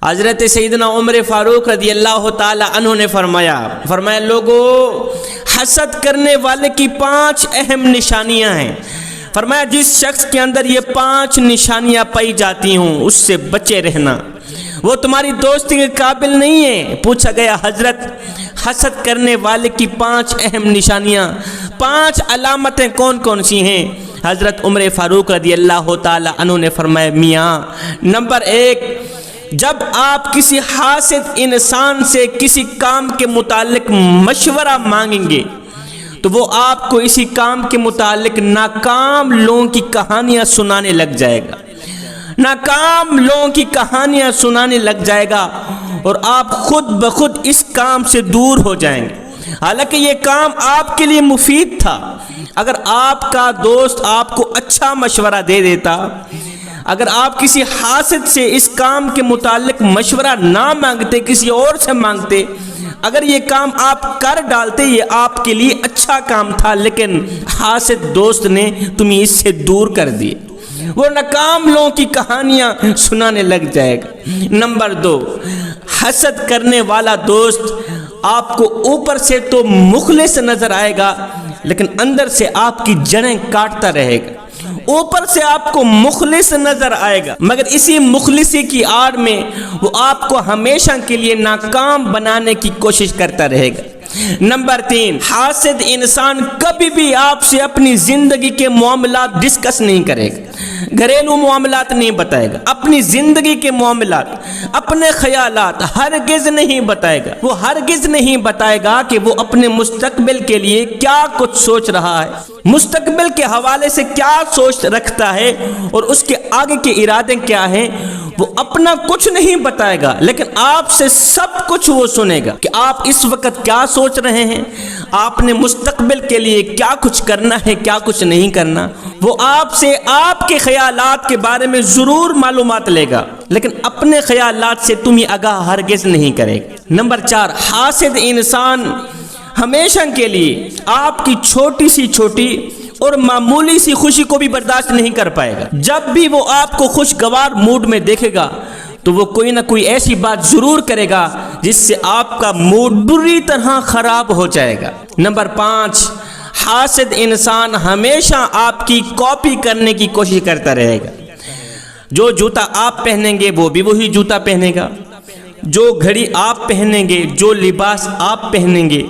حضرت سیدنا عمر فاروق رضی اللہ تعالی عنہ نے فرمایا لوگو، حسد کرنے والے کی 5 اہم نشانیاں ہیں۔ فرمایا جس شخص کے اندر یہ 5 نشانیاں پائی جاتی ہوں اس سے بچے رہنا، وہ تمہاری دوستی کے قابل نہیں ہے۔ پوچھا گیا حضرت حسد کرنے والے کی 5 اہم نشانیاں، 5 علامتیں کون کون سی ہیں؟ حضرت عمر فاروق رضی اللہ تعالی عنہ نے فرمایا میاں، نمبر 1، جب آپ کسی حاسد انسان سے کسی کام کے متعلق مشورہ مانگیں گے تو وہ آپ کو اسی کام کے متعلق ناکام لوگوں کی کہانیاں سنانے لگ جائے گا، ناکام لوگوں کی کہانیاں سنانے لگ جائے گا، اور آپ خود بخود اس کام سے دور ہو جائیں گے، حالانکہ یہ کام آپ کے لیے مفید تھا۔ اگر آپ کا دوست آپ کو اچھا مشورہ دے دیتا، اگر آپ کسی حاسد سے اس کام کے متعلق مشورہ نہ مانگتے، کسی اور سے مانگتے، اگر یہ کام آپ کر ڈالتے، یہ آپ کے لیے اچھا کام تھا، لیکن حاسد دوست نے تمہیں اس سے دور کر دیے، وہ ناکام لوگوں کی کہانیاں سنانے لگ جائے گا۔ نمبر 2، حسد کرنے والا دوست آپ کو اوپر سے تو مخلص نظر آئے گا، لیکن اندر سے آپ کی جڑیں کاٹتا رہے گا۔ اوپر سے آپ کو مخلص نظر آئے گا، مگر اسی مخلصی کی آڑ میں وہ آپ کو ہمیشہ کے لیے ناکام بنانے کی کوشش کرتا رہے گا۔ نمبر 3، حاسد انسان کبھی بھی آپ سے اپنی زندگی کے معاملات ڈسکس نہیں کرے گا، گھریلو معاملات نہیں بتائے گا، اپنی زندگی کے معاملات، اپنے خیالات ہرگز نہیں بتائے گا۔ وہ ہرگز نہیں بتائے گا کہ وہ اپنے مستقبل کے لیے کیا کچھ سوچ رہا ہے، مستقبل کے حوالے سے کیا سوچ رکھتا ہے اور اس کے آگے کے ارادے کیا ہیں۔ وہ اپنا کچھ نہیں بتائے گا، لیکن آپ سے سب کچھ وہ سنے گا کہ آپ اس وقت کیا سوچ رہے ہیں، آپ نے مستقبل کے لیے کیا کچھ کرنا ہے، کیا کچھ نہیں کرنا۔ وہ آپ سے آپ کے خیالات کے بارے میں ضرور معلومات لے گا، لیکن اپنے خیالات سے تمہیں آگاہ ہرگز نہیں کرے گا۔ نمبر 4، حاسد انسان ہمیشہ کے لیے آپ کی چھوٹی اور معمولی سی خوشی کو بھی برداشت نہیں کر پائے گا۔ جب بھی وہ آپ کو خوشگوار موڈ میں دیکھے گا تو وہ کوئی نہ کوئی ایسی بات ضرور کرے گا جس سے آپ کا موڈ بری طرح خراب ہو جائے گا۔ نمبر 5، حاسد انسان ہمیشہ آپ کی کاپی کرنے کی کوشش کرتا رہے گا۔ جو جوتا آپ پہنیں گے وہ بھی وہی جوتا پہنے گا، جو گھڑی آپ پہنیں گے، جو لباس آپ پہنیں گے،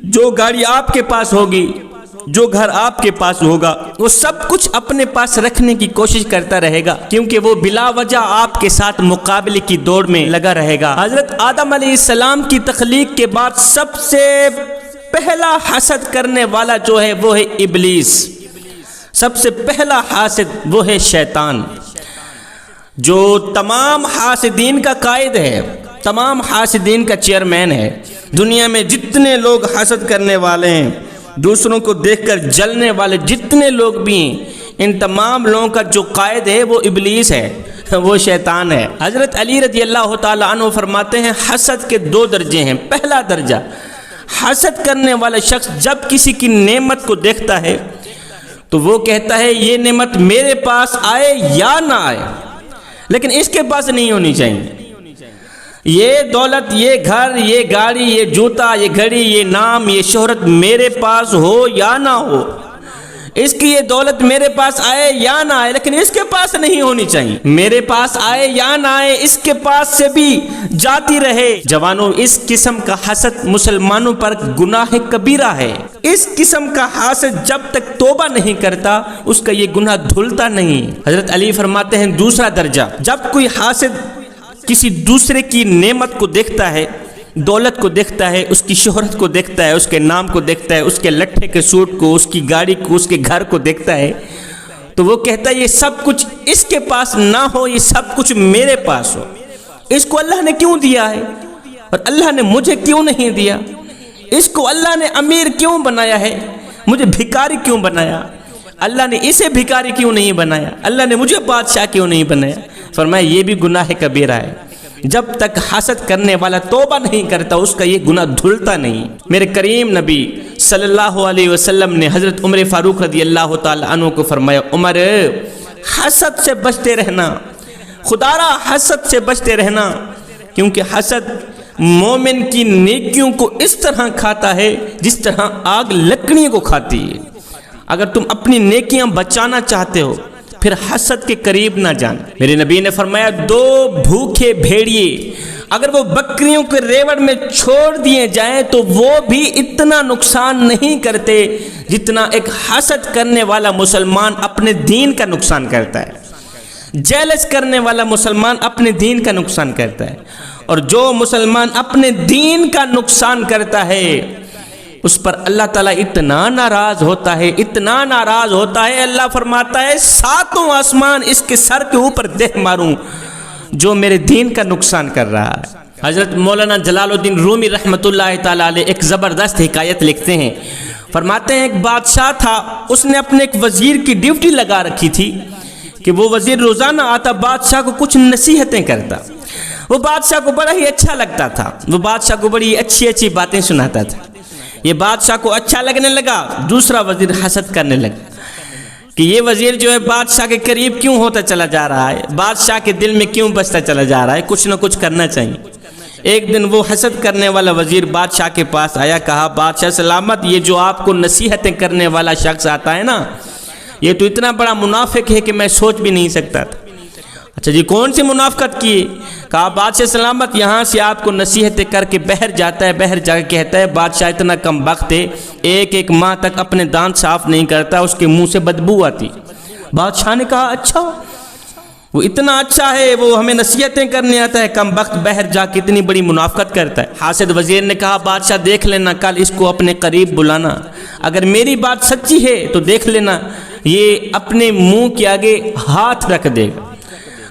جو گاڑی آپ کے پاس ہوگی، جو گھر آپ کے پاس ہوگا، وہ سب کچھ اپنے پاس رکھنے کی کوشش کرتا رہے گا، کیونکہ وہ بلا وجہ آپ کے ساتھ مقابلے کی دوڑ میں لگا رہے گا۔ حضرت آدم علیہ السلام کی تخلیق کے بعد سب سے پہلا حسد کرنے والا جو ہے وہ ہے ابلیس، سب سے پہلا حاسد وہ ہے شیطان، جو تمام حاسدین کا قائد ہے، تمام حاسدین کا چیئرمین ہے۔ دنیا میں جتنے لوگ حسد کرنے والے ہیں، دوسروں کو دیکھ کر جلنے والے جتنے لوگ بھی ہیں، ان تمام لوگوں کا جو قائد ہے وہ ابلیس ہے، وہ شیطان ہے۔ حضرت علی رضی اللہ تعالی عنہ فرماتے ہیں حسد کے 2 درجے ہیں۔ پہلا درجہ، حسد کرنے والا شخص جب کسی کی نعمت کو دیکھتا ہے تو وہ کہتا ہے یہ نعمت میرے پاس آئے یا نہ آئے، لیکن اس کے پاس نہیں ہونی چاہیے۔ یہ دولت، یہ گھر، یہ گاڑی، یہ جوتا، یہ گھڑی، یہ نام، یہ شہرت میرے پاس ہو یا نہ ہو، اس کی یہ دولت میرے پاس آئے یا نہ آئے، لیکن اس کے پاس نہیں ہونی چاہیے۔ میرے پاس آئے یا نہ آئے، اس کے پاس سے بھی جاتی رہے۔ جوانوں، اس قسم کا حسد مسلمانوں پر گناہ کبیرہ ہے۔ اس قسم کا حاسد جب تک توبہ نہیں کرتا اس کا یہ گناہ دھلتا نہیں۔ حضرت علی فرماتے ہیں دوسرا درجہ، جب کوئی حاسد کسی دوسرے کی نعمت کو دیکھتا ہے، دولت کو دیکھتا ہے، اس کی شہرت کو دیکھتا ہے، اس کے نام کو دیکھتا ہے، اس کے لٹھے کے سوٹ کو، اس کی گاڑی کو، اس کے گھر کو دیکھتا ہے، تو وہ کہتا ہے یہ سب کچھ اس کے پاس نہ ہو، یہ سب کچھ میرے پاس ہو۔ اس کو اللہ نے کیوں دیا ہے اور اللہ نے مجھے کیوں نہیں دیا؟ اس کو اللہ نے امیر کیوں بنایا ہے، مجھے بھکاری کیوں بنایا؟ اللہ نے اسے بھکاری کیوں نہیں بنایا؟ اللہ نے مجھے بادشاہ کیوں نہیں بنایا؟ فرمایا یہ بھی گناہ کبیرہ ہے۔ جب تک حسد کرنے والا توبہ نہیں کرتا اس کا یہ گناہ دھلتا نہیں۔ میرے کریم نبی صلی اللہ علیہ وسلم نے حضرت عمر فاروق رضی اللہ تعالی عنہ کو فرمایا عمر، حسد سے بچتے رہنا، خدارا حسد سے بچتے رہنا، کیونکہ حسد مومن کی نیکیوں کو اس طرح کھاتا ہے جس طرح آگ لکڑیوں کو کھاتی ہے۔ اگر تم اپنی نیکیاں بچانا چاہتے ہو پھر حسد کے قریب نہ جانا۔ میرے نبی نے فرمایا 2 بھوکے بھیڑیے اگر وہ بکریوں کے ریوڑ میں چھوڑ دیے جائیں تو وہ بھی اتنا نقصان نہیں کرتے جتنا ایک حسد کرنے والا مسلمان اپنے دین کا نقصان کرتا ہے۔ جیلس کرنے والا مسلمان اپنے دین کا نقصان کرتا ہے، اور جو مسلمان اپنے دین کا نقصان کرتا ہے اس پر اللہ تعالیٰ اتنا ناراض ہوتا ہے، اتنا ناراض ہوتا ہے، اللہ فرماتا ہے 7 آسمان اس کے سر کے اوپر دہ ماروں جو میرے دین کا نقصان کر رہا ہے۔ حضرت مولانا جلال الدین رومی رحمۃ اللہ تعالیٰ علیہ ایک زبردست حکایت لکھتے ہیں، فرماتے ہیں ایک بادشاہ تھا، اس نے اپنے ایک وزیر کی ڈیوٹی لگا رکھی تھی کہ وہ وزیر روزانہ آتا، بادشاہ کو کچھ نصیحتیں کرتا۔ وہ بادشاہ کو بڑا ہی اچھا لگتا تھا، وہ بادشاہ کو بڑی اچھی باتیں سناتا تھا۔ یہ بادشاہ کو اچھا لگنے لگا، دوسرا وزیر حسد کرنے لگا کہ یہ وزیر جو ہے بادشاہ کے قریب کیوں ہوتا چلا جا رہا ہے، بادشاہ کے دل میں کیوں بستا چلا جا رہا ہے، کچھ نہ کچھ کرنا چاہیے۔ ایک دن وہ حسد کرنے والا وزیر بادشاہ کے پاس آیا، کہا بادشاہ سلامت، یہ جو آپ کو نصیحتیں کرنے والا شخص آتا ہے نا، یہ تو اتنا بڑا منافق ہے کہ میں سوچ بھی نہیں سکتا تھا۔ اچھا جی کون سی منافقت کی؟ کہا بادشاہ سلامت، یہاں سے آپ کو نصیحتیں کر کے باہر جاتا ہے، باہر جا کے کہتا ہے بادشاہ اتنا کم بخت ہے، ایک ماہ تک اپنے دانت صاف نہیں کرتا، اس کے منہ سے بدبو آتی۔ بادشاہ نے کہا اچھا، وہ اتنا اچھا ہے، وہ ہمیں نصیحتیں کرنے آتا ہے، کم بخت باہر جا کے اتنی بڑی منافقت کرتا ہے۔ حاسد وزیر نے کہا بادشاہ دیکھ لینا، کل اس کو اپنے قریب بلانا، اگر میری بات سچی ہے تو دیکھ لینا یہ اپنے منہ کے آگے ہاتھ رکھ دے گا،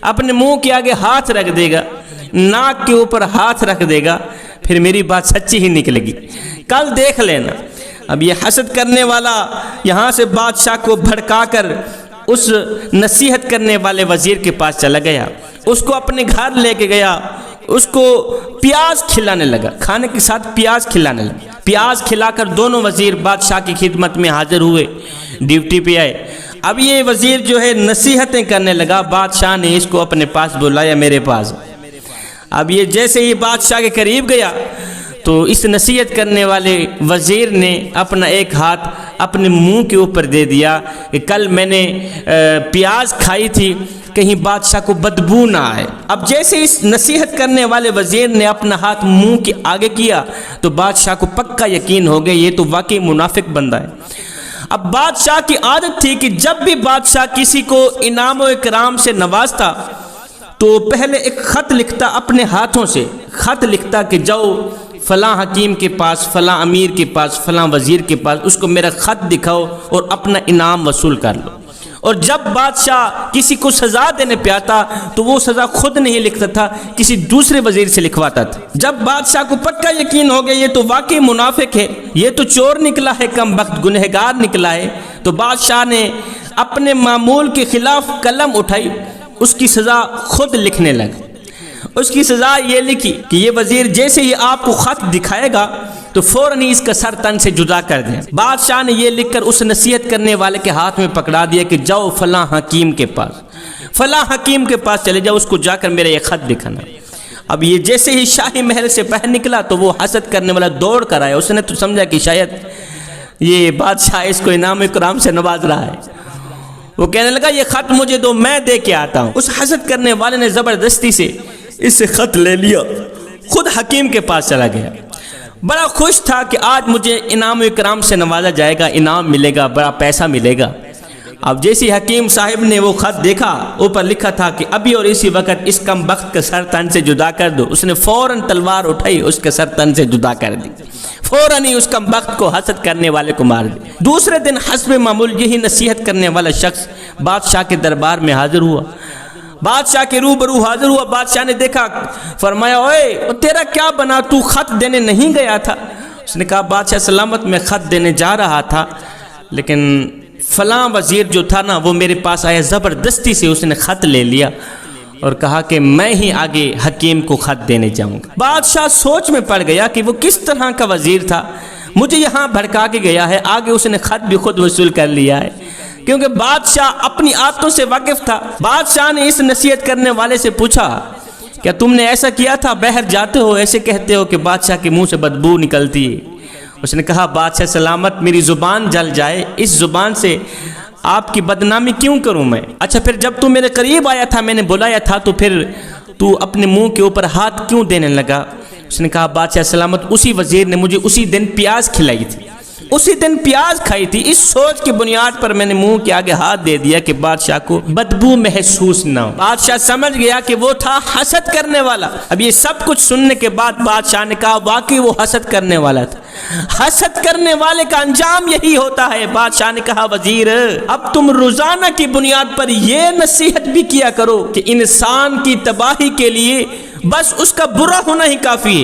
اپنے منہ کے آگے ہاتھ رکھ دے گا، ناک کے اوپر ہاتھ رکھ دے گا، پھر میری بات سچی ہی نکلے گی، کل دیکھ لینا۔ اب یہ حسد کرنے والا یہاں سے بادشاہ کو بھڑکا کر اس نصیحت کرنے والے وزیر کے پاس چلا گیا، اس کو اپنے گھر لے کے گیا، اس کو پیاز کھلانے لگا، کھانے کے ساتھ پیاز کھلانے لگا۔ پیاز کھلا کر دونوں وزیر بادشاہ کی خدمت میں حاضر ہوئے، ڈیوٹی پہ آئے۔ اب یہ وزیر جو ہے نصیحتیں کرنے لگا، بادشاہ نے اس کو اپنے پاس بلایا، میرے پاس۔ اب یہ جیسے ہی بادشاہ کے قریب گیا تو اس نصیحت کرنے والے وزیر نے اپنا ایک ہاتھ اپنے منہ کے اوپر دے دیا کہ کل میں نے پیاز کھائی تھی، کہیں بادشاہ کو بدبو نہ آئے۔ اب جیسے اس نصیحت کرنے والے وزیر نے اپنا ہاتھ منہ کے آگے کیا تو بادشاہ کو پکا یقین ہو گیا یہ تو واقعی منافق بندہ ہے۔ اب بادشاہ کی عادت تھی کہ جب بھی بادشاہ کسی کو انعام و اکرام سے نوازتا تو پہلے ایک خط لکھتا، اپنے ہاتھوں سے خط لکھتا کہ جاؤ فلاں حکیم کے پاس، فلاں امیر کے پاس، فلاں وزیر کے پاس، اس کو میرا خط دکھاؤ اور اپنا انعام وصول کر لو۔ اور جب بادشاہ کسی کو سزا دینے پہ آتا تو وہ سزا خود نہیں لکھتا تھا، کسی دوسرے وزیر سے لکھواتا تھا۔ جب بادشاہ کو پکا یقین ہو گیا یہ تو واقعی منافق ہے، یہ تو چور نکلا ہے، کم بخت گنہگار نکلا ہے، تو بادشاہ نے اپنے معمول کے خلاف قلم اٹھائی، اس کی سزا خود لکھنے لگا۔ اس کی سزا یہ لکھی کہ یہ وزیر جیسے ہی آپ کو خط دکھائے گا تو فوراً ہی اس کا سر تن سے جدا کر دیں۔ بادشاہ نے یہ لکھ کر اس نصیحت کرنے والے کے ہاتھ میں پکڑا دیا کہ جاؤ فلاں حکیم کے پاس، فلاں حکیم کے پاس چلے جاؤ، اس کو جا کر میرا یہ خط دکھانا۔ اب یہ جیسے ہی شاہی محل سے باہر نکلا تو وہ حسد کرنے والا دوڑ کر آیا، اس نے تو سمجھا کہ شاید یہ بادشاہ اس کو انعام اکرام سے نواز رہا ہے۔ وہ کہنے لگا یہ خط مجھے دو، میں دے کے آتا ہوں۔ اس حسد کرنے والے نے زبردستی سے اس سے خط لے لیا، خود حکیم کے پاس چلا گیا، بڑا خوش تھا کہ آج مجھے انعام و اکرام سے نوازا جائے گا، انعام ملے گا، بڑا پیسہ ملے گا۔ اب جیسی حکیم صاحب نے وہ خط دیکھا، اوپر لکھا تھا کہ ابھی اور اسی وقت اس کم بخت کا سر تن سے جدا کر دو۔ اس نے فوراً تلوار اٹھائی، اس کے سر تن سے جدا کر دی، فوراً ہی اس کم بخت کو حسد کرنے والے کو مار دی۔ دوسرے دن حسب معمول یہی نصیحت کرنے والا شخص بادشاہ کے دربار میں حاضر ہوا، بادشاہ کے روبرو حاضر ہوا۔ بادشاہ نے دیکھا، فرمایا اوے تیرا کیا بنا، تو خط دینے نہیں گیا تھا؟ اس نے کہا بادشاہ سلامت میں خط دینے جا رہا تھا، لیکن فلاں وزیر جو تھا نا وہ میرے پاس آیا، زبردستی سے اس نے خط لے لیا اور کہا کہ میں ہی آگے حکیم کو خط دینے جاؤں گا۔ بادشاہ سوچ میں پڑ گیا کہ وہ کس طرح کا وزیر تھا، مجھے یہاں بھڑکا کے گیا ہے، آگے اس نے خط بھی خود وصول کر لیا ہے، کیونکہ بادشاہ اپنی عادتوں سے واقف تھا۔ بادشاہ نے اس نصیحت کرنے والے سے پوچھا کیا تم نے ایسا کیا تھا؟ باہر جاتے ہو ایسے کہتے ہو کہ بادشاہ کے منہ سے بدبو نکلتی ہے۔ اس نے کہا بادشاہ سلامت، میری زبان جل جائے، اس زبان سے آپ کی بدنامی کیوں کروں میں؟ اچھا پھر جب تو میرے قریب آیا تھا، میں نے بلایا تھا، تو پھر تو اپنے منہ کے اوپر ہاتھ کیوں دینے لگا؟ اس نے کہا بادشاہ سلامت، اسی وزیر نے مجھے اسی دن پیاز کھلائی تھی، اسی دن پیاز کھائی تھی، اس سوچ کی بنیاد پر میں نے منہ کے آگے ہاتھ دے دیا کہ بادشاہ کو بدبو محسوس نہ ہو۔ بادشاہ سمجھ گیا کہ وہ تھا حسد کرنے والا۔ اب یہ سب کچھ سننے کے بعد بادشاہ نے کہا واقعی وہ حسد کرنے والا تھا، حسد کرنے والے کا انجام یہی ہوتا ہے۔ بادشاہ نے کہا وزیر اب تم روزانہ کی بنیاد پر یہ نصیحت بھی کیا کرو کہ انسان کی تباہی کے لیے بس اس کا برا ہونا ہی کافی ہے۔